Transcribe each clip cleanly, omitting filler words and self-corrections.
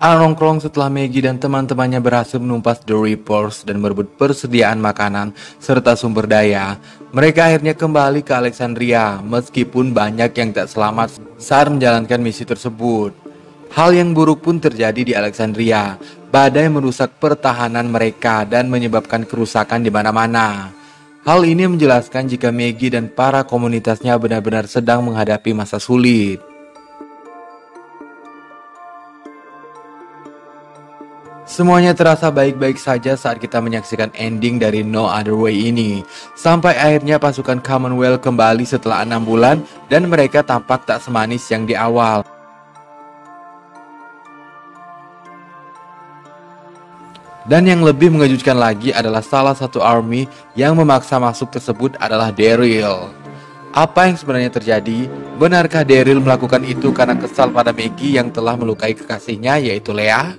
Nongkrong setelah Maggie dan teman-temannya berhasil menumpas The Reapers dan merebut persediaan makanan serta sumber daya. Mereka akhirnya kembali ke Alexandria, meskipun banyak yang tak selamat saat menjalankan misi tersebut. Hal yang buruk pun terjadi di Alexandria. Badai merusak pertahanan mereka dan menyebabkan kerusakan di mana-mana. Hal ini menjelaskan jika Maggie dan para komunitasnya benar-benar sedang menghadapi masa sulit. Semuanya terasa baik-baik saja saat kita menyaksikan ending dari No Other Way ini. Sampai akhirnya pasukan Commonwealth kembali setelah 6 bulan dan mereka tampak tak semanis yang di awal. Dan yang lebih mengejutkan lagi adalah salah satu army yang memaksa masuk tersebut adalah Daryl. Apa yang sebenarnya terjadi? Benarkah Daryl melakukan itu karena kesal pada Maggie yang telah melukai kekasihnya yaitu Leah?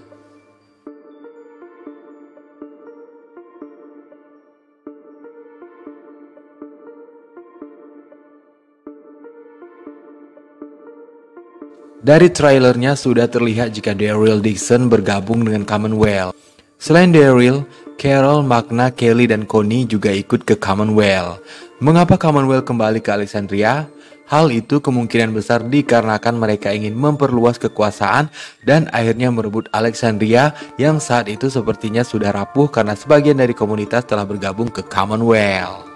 Dari trailernya sudah terlihat jika Daryl Dixon bergabung dengan Commonwealth. Selain Daryl, Carol, Magna, Kelly, dan Connie juga ikut ke Commonwealth. Mengapa Commonwealth kembali ke Alexandria? Hal itu kemungkinan besar dikarenakan mereka ingin memperluas kekuasaan dan akhirnya merebut Alexandria yang saat itu sepertinya sudah rapuh karena sebagian dari komunitas telah bergabung ke Commonwealth.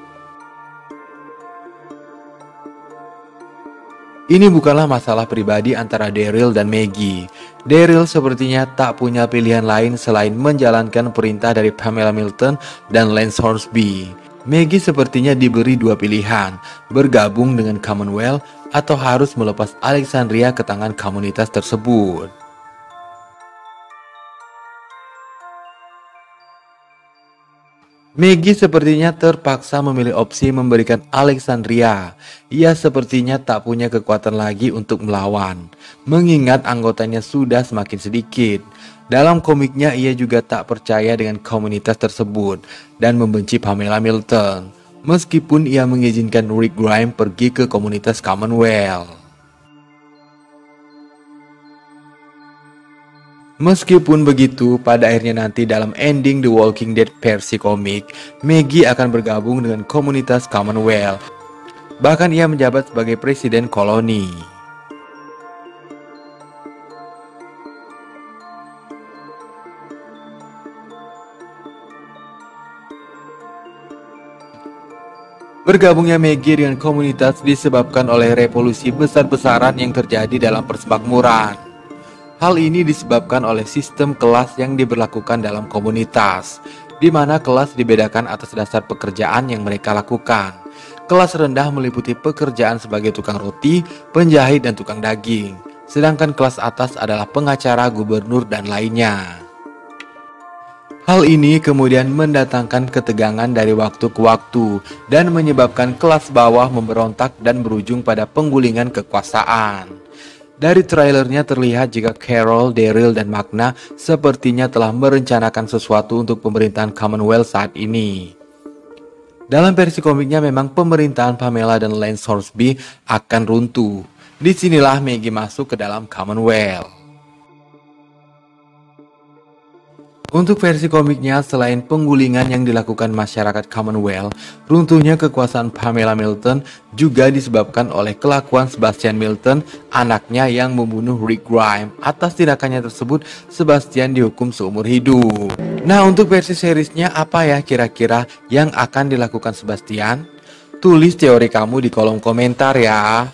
Ini bukanlah masalah pribadi antara Daryl dan Maggie. Daryl sepertinya tak punya pilihan lain selain menjalankan perintah dari Pamela Milton dan Lance Hornsby. Maggie sepertinya diberi dua pilihan, bergabung dengan Commonwealth atau harus melepas Alexandria ke tangan komunitas tersebut. Maggie sepertinya terpaksa memilih opsi memberikan Alexandria. Ia sepertinya tak punya kekuatan lagi untuk melawan, mengingat anggotanya sudah semakin sedikit. Dalam komiknya ia juga tak percaya dengan komunitas tersebut dan membenci Pamela Milton, meskipun ia mengizinkan Rick Grimes pergi ke komunitas Commonwealth. Meskipun begitu, pada akhirnya nanti dalam ending The Walking Dead versi komik, Maggie akan bergabung dengan komunitas Commonwealth. Bahkan ia menjabat sebagai presiden koloni. Bergabungnya Maggie dengan komunitas disebabkan oleh revolusi besar-besaran yang terjadi dalam persemakmuran. Hal ini disebabkan oleh sistem kelas yang diberlakukan dalam komunitas, di mana kelas dibedakan atas dasar pekerjaan yang mereka lakukan. Kelas rendah meliputi pekerjaan sebagai tukang roti, penjahit, dan tukang daging. Sedangkan kelas atas adalah pengacara, gubernur, dan lainnya. Hal ini kemudian mendatangkan ketegangan dari waktu ke waktu dan menyebabkan kelas bawah memberontak dan berujung pada penggulingan kekuasaan. Dari trailernya terlihat jika Carol, Daryl, dan Magna sepertinya telah merencanakan sesuatu untuk pemerintahan Commonwealth saat ini. Dalam versi komiknya memang pemerintahan Pamela dan Lance Hornsby akan runtuh. Disinilah Maggie masuk ke dalam Commonwealth. Untuk versi komiknya, selain penggulingan yang dilakukan masyarakat Commonwealth, runtuhnya kekuasaan Pamela Milton juga disebabkan oleh kelakuan Sebastian Milton, anaknya yang membunuh Rick Grimes. Atas tindakannya tersebut, Sebastian dihukum seumur hidup. Nah, untuk versi seriesnya apa ya kira-kira yang akan dilakukan Sebastian? Tulis teori kamu di kolom komentar ya.